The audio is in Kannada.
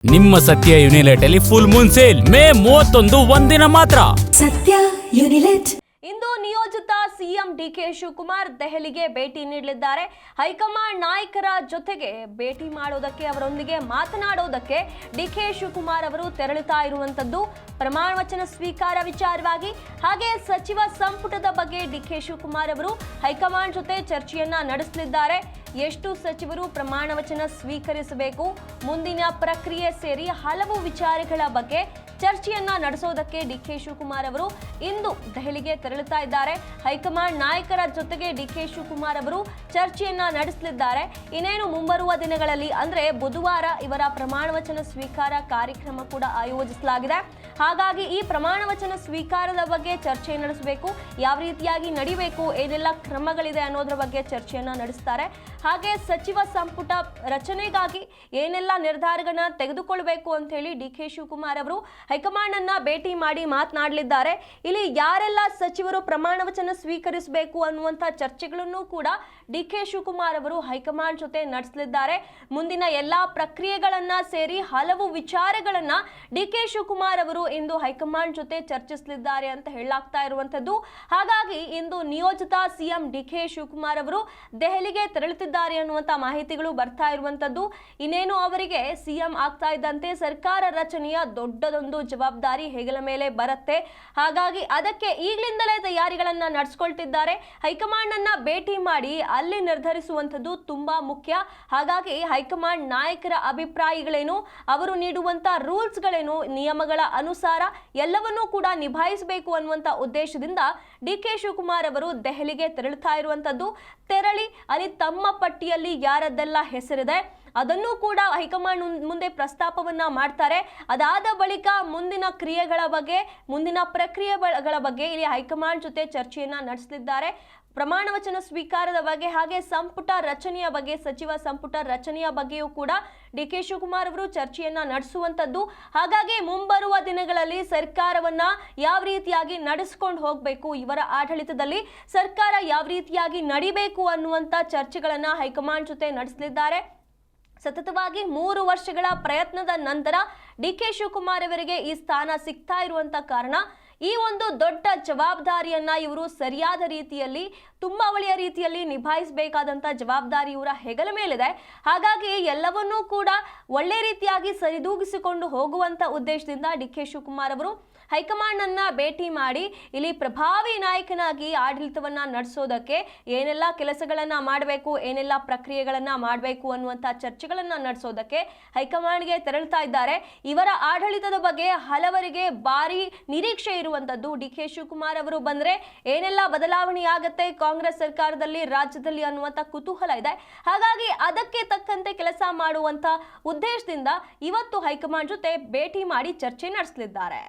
ನಿಮ್ಮ ಸತ್ಯ ಯುನಿಲೆಟ್ ಅಲ್ಲಿ ಫುಲ್ ಮೂನ್ ಸೇಲ್ ಮೇ 31 ಒಂದಿನ ಮಾತ್ರ. ಸತ್ಯ ಯುನಿಲೆಟ್. ಇಂದು ನಿಯೋಜಿತ ಸಿಎಂ ಡಿಕೆ ಶಿವಕುಮಾರ್ ದೆಹಲಿಗೆ ಭೇಟಿ ನೀಡಲಿದ್ದಾರೆ. ಹೈಕಮಾಂಡ್ ನಾಯಕರ ಜೊತೆಗೆ ಭೇಟಿ ಮಾಡೋದಕ್ಕೆ, ಅವರೊಂದಿಗೆ ಮಾತನಾಡೋದಕ್ಕೆ ಡಿಕೆ ಶಿವಕುಮಾರ್ ಅವರು ತೆರಳುತ್ತಾ ಇರುವಂತದ್ದು ಪ್ರಮಾಣ ವಚನ ಸ್ವೀಕಾರ ವಿಚಾರವಾಗಿ. ಹಾಗೆ ಸಚಿವ ಸಂಪುಟದ ಬಗ್ಗೆ ಡಿಕೆ ಶಿವಕುಮಾರ್ ಅವರು ಹೈಕಮಾಂಡ್ ಜೊತೆ ಚರ್ಚೆಯನ್ನ ನಡೆಸಲಿದ್ದಾರೆ. ಎಷ್ಟು ಸಚಿವರು ಪ್ರಮಾಣ ವಚನ ಸ್ವೀಕರಿಸಬೇಕು, ಮುಂದಿನ ಪ್ರಕ್ರಿಯೆ ಸೇರಿ ಹಲವು ವಿಚಾರಗಳ ಬಗ್ಗೆ ಚರ್ಚೆಯನ್ನ ನಡೆಸೋದಕ್ಕೆ ಡಿಕೆ ಶಿವಕುಮಾರ್ ಅವರು ಇಂದು ದೆಹಲಿಗೆ ತೆರಳುತ್ತಾ ಇದ್ದಾರೆ. ಹೈಕಮಾಂಡ್ ನಾಯಕರ ಜೊತೆಗೆ ಡಿಕೆ ಶಿವಕುಮಾರ್ ಅವರು ಚರ್ಚೆಯನ್ನ ನಡೆಸಲಿದ್ದಾರೆ. ಇನ್ನೇನು ಮುಂಬರುವ ದಿನಗಳಲ್ಲಿ ಅಂದ್ರೆ ಬುಧವಾರ ಇವರ ಪ್ರಮಾಣ ವಚನ ಸ್ವೀಕಾರ ಕಾರ್ಯಕ್ರಮ ಕೂಡ ಆಯೋಜಿಸಲಾಗಿದೆ. ಹಾಗಾಗಿ ಈ ಪ್ರಮಾಣ ವಚನ ಸ್ವೀಕಾರದ ಬಗ್ಗೆ ಚರ್ಚೆ ನಡೆಸಬೇಕು, ಯಾವ ರೀತಿಯಾಗಿ ನಡಿಬೇಕು, ಏನೆಲ್ಲ ಕ್ರಮಗಳಿದೆ ಅನ್ನೋದ್ರ ಬಗ್ಗೆ ಚರ್ಚೆಯನ್ನ ನಡೆಸ್ತಾರೆ. ಹಾಗೆ ಸಚಿವ ಸಂಪುಟ ರಚನೆಗಾಗಿ ಏನೆಲ್ಲ ನಿರ್ಧಾರಗಳನ್ನ ತೆಗೆದುಕೊಳ್ಳಬೇಕು ಅಂತ ಹೇಳಿ ಡಿಕೆ ಶಿವಕುಮಾರ್ ಅವರು ಹೈಕಮಾಂಡ್ ಅನ್ನ ಭೇಟಿ ಮಾಡಿ ಮಾತನಾಡಲಿದ್ದಾರೆ. ಇಲ್ಲಿ ಯಾರೆಲ್ಲ ಸಚಿವರು ಪ್ರಮಾಣ ವಚನ ಸ್ವೀಕರಿಸಬೇಕು ಅನ್ನುವಂಥ ಚರ್ಚೆಗಳನ್ನು ಕೂಡ ಡಿಕೆ ಶಿವಕುಮಾರ್ ಅವರು ಹೈಕಮಾಂಡ್ ಜೊತೆ ನಡೆಸಲಿದ್ದಾರೆ. ಮುಂದಿನ ಎಲ್ಲಾ ಪ್ರಕ್ರಿಯೆಗಳನ್ನ ಸೇರಿ ಹಲವು ವಿಚಾರಗಳನ್ನ ಡಿಕೆ ಶಿವಕುಮಾರ್ ಅವರು ಇಂದು ಹೈಕಮಾಂಡ್ ಜೊತೆ ಚರ್ಚಿಸಲಿದ್ದಾರೆ ಅಂತ ಹೇಳಲಾಗ್ತಾ ಇರುವಂತದ್ದು. ಹಾಗಾಗಿ ಇಂದು ನಿಯೋಜಿತ ಸಿಎಂ ಡಿಕೆ ಶಿವಕುಮಾರ್ ಅವರು ದೆಹಲಿಗೆ ತೆರಳುತ್ತಿದ್ದಾರೆ ಅನ್ನುವಂತ ಮಾಹಿತಿಗಳು ಬರ್ತಾ ಇರುವಂತದ್ದು. ಇನ್ನೇನು ಅವರಿಗೆ ಸಿಎಂ ಆಗ್ತಾ ಇದ್ದಂತೆ ಸರ್ಕಾರ ರಚನೆಯ ದೊಡ್ಡದೊಂದು ಜವಾಬ್ದಾರಿ ಹೆಗಲ ಮೇಲೆ ಬರುತ್ತೆ. ಹಾಗಾಗಿ ಅದಕ್ಕೆ ಈಗಲಿಂದಲೇ ತಯಾರಿಗಳನ್ನ ನಡೆಸಿಕೊಳ್ತಿದ್ದಾರೆ. ಹೈಕಮಾಂಡ್ ಅನ್ನ ಭೇಟಿ ಮಾಡಿ ಅಲ್ಲಿ ನಿರ್ಧರಿಸುವಂತದ್ದು ತುಂಬಾ ಮುಖ್ಯ. ಹಾಗಾಗಿ ಹೈಕಮಾಂಡ್ ನಾಯಕರ ಅಭಿಪ್ರಾಯಗಳೇನು, ಅವರು ನೀಡುವಂತ ರೂಲ್ಸ್ಗಳೇನು, ನಿಯಮಗಳ ಅನುಸಾರ ಎಲ್ಲವನ್ನೂ ಕೂಡ ನಿಭಾಯಿಸಬೇಕು ಅನ್ನುವಂತ ಉದ್ದೇಶದಿಂದ ಡಿಕೆ ಶಿವಕುಮಾರ್ ಅವರು ದೆಹಲಿಗೆ ತೆರಳುತ್ತಾ ಇರುವಂತದ್ದು. ತೆರಳಿ ಅಲ್ಲಿ ತಮ್ಮ ಪಟ್ಟಿಯಲ್ಲಿ ಯಾರದ್ದೆಲ್ಲ ಹೆಸರಿದೆ ಅದನ್ನು ಕೂಡ ಹೈಕಮಾಂಡ್ ಮುಂದೆ ಪ್ರಸ್ತಾಪವನ್ನ ಮಾಡ್ತಾರೆ. ಅದಾದ ಬಳಿಕ ಮುಂದಿನ ಕ್ರಿಯೆಗಳ ಬಗ್ಗೆ, ಮುಂದಿನ ಪ್ರಕ್ರಿಯೆಗಳ ಬಗ್ಗೆ ಇಲ್ಲಿ ಹೈಕಮಾಂಡ್ ಜೊತೆ ಚರ್ಚೆಯನ್ನ ನಡೆಸಲಿದ್ದಾರೆ. ಪ್ರಮಾಣ ವಚನ ಸ್ವೀಕಾರದ ಬಗ್ಗೆ, ಹಾಗೆ ಸಂಪುಟ ರಚನೆಯ ಬಗ್ಗೆ, ಸಚಿವ ಸಂಪುಟ ರಚನೆಯ ಬಗ್ಗೆಯೂ ಕೂಡ ಡಿಕೆ ಶಿವಕುಮಾರ್ ಅವರು ಚರ್ಚೆಯನ್ನ ನಡೆಸುವಂತದ್ದು. ಹಾಗಾಗಿ ಮುಂಬರುವ ದಿನಗಳಲ್ಲಿ ಸರ್ಕಾರವನ್ನ ಯಾವ ರೀತಿಯಾಗಿ ನಡೆಸ್ಕೊಂಡು ಹೋಗಬೇಕು, ಇವರ ಆಡಳಿತದಲ್ಲಿ ಸರ್ಕಾರ ಯಾವ ರೀತಿಯಾಗಿ ನಡಿಬೇಕು ಅನ್ನುವಂತ ಚರ್ಚೆಗಳನ್ನ ಹೈಕಮಾಂಡ್ ಜೊತೆ ನಡೆಸಲಿದ್ದಾರೆ. ಸತತವಾಗಿ 3 ವರ್ಷಗಳ ಪ್ರಯತ್ನದ ನಂತರ ಡಿಕೆ ಶಿವಕುಮಾರ್ ಅವರಿಗೆ ಈ ಸ್ಥಾನ ಸಿಗ್ತಾ ಇರುವಂತ ಕಾರಣ ಈ ಒಂದು ದೊಡ್ಡ ಜವಾಬ್ದಾರಿಯನ್ನ ಇವರು ಸರಿಯಾದ ರೀತಿಯಲ್ಲಿ, ತುಂಬಾ ಒಳ್ಳೆಯ ರೀತಿಯಲ್ಲಿ ನಿಭಾಯಿಸಬೇಕಾದಂತ ಜವಾಬ್ದಾರಿ ಇವರ ಹೆಗಲ ಮೇಲಿದೆ. ಹಾಗಾಗಿ ಎಲ್ಲವನ್ನೂ ಕೂಡ ಒಳ್ಳೆ ರೀತಿಯಾಗಿ ಸರಿದೂಗಿಸಿಕೊಂಡು ಹೋಗುವಂತ ಉದ್ದೇಶದಿಂದ ಡಿಕೆ ಶಿವಕುಮಾರ್ ಅವರು ಹೈಕಮಾಂಡ್ ಅನ್ನ ಭೇಟಿ ಮಾಡಿ ಇಲ್ಲಿ ಪ್ರಭಾವಿ ನಾಯಕನಾಗಿ ಆಡಳಿತವನ್ನ ನಡೆಸೋದಕ್ಕೆ ಏನೆಲ್ಲ ಕೆಲಸಗಳನ್ನ ಮಾಡಬೇಕು, ಏನೆಲ್ಲ ಪ್ರಕ್ರಿಯೆಗಳನ್ನ ಮಾಡಬೇಕು ಅನ್ನುವಂತ ಚರ್ಚೆಗಳನ್ನ ನಡೆಸೋದಕ್ಕೆ ಹೈಕಮಾಂಡ್ಗೆ ತೆರಳುತ್ತಾ ಇದ್ದಾರೆ. ಇವರ ಆಡಳಿತದ ಬಗ್ಗೆ ಹಲವರಿಗೆ ಭಾರಿ ನಿರೀಕ್ಷೆ ಇರುವಂತದ್ದು. ಡಿಕೆ ಶಿವಕುಮಾರ್ ಅವರು ಬಂದ್ರೆ ಏನೆಲ್ಲ ಬದಲಾವಣೆ ಆಗತ್ತೆ ಕಾಂಗ್ರೆಸ್ ಸರ್ಕಾರದಲ್ಲಿ, ರಾಜ್ಯದಲ್ಲಿ ಅನ್ನುವಂತ ಕುತೂಹಲ ಇದೆ. ಹಾಗಾಗಿ ಅದಕ್ಕೆ ತಕ್ಕಂತೆ ಕೆಲಸ ಮಾಡುವಂತ ಉದ್ದೇಶದಿಂದ ಇವತ್ತು ಹೈಕಮಾಂಡ್ ಜೊತೆ ಭೇಟಿ ಮಾಡಿ ಚರ್ಚೆ ನಡೆಸಲಿದ್ದಾರೆ.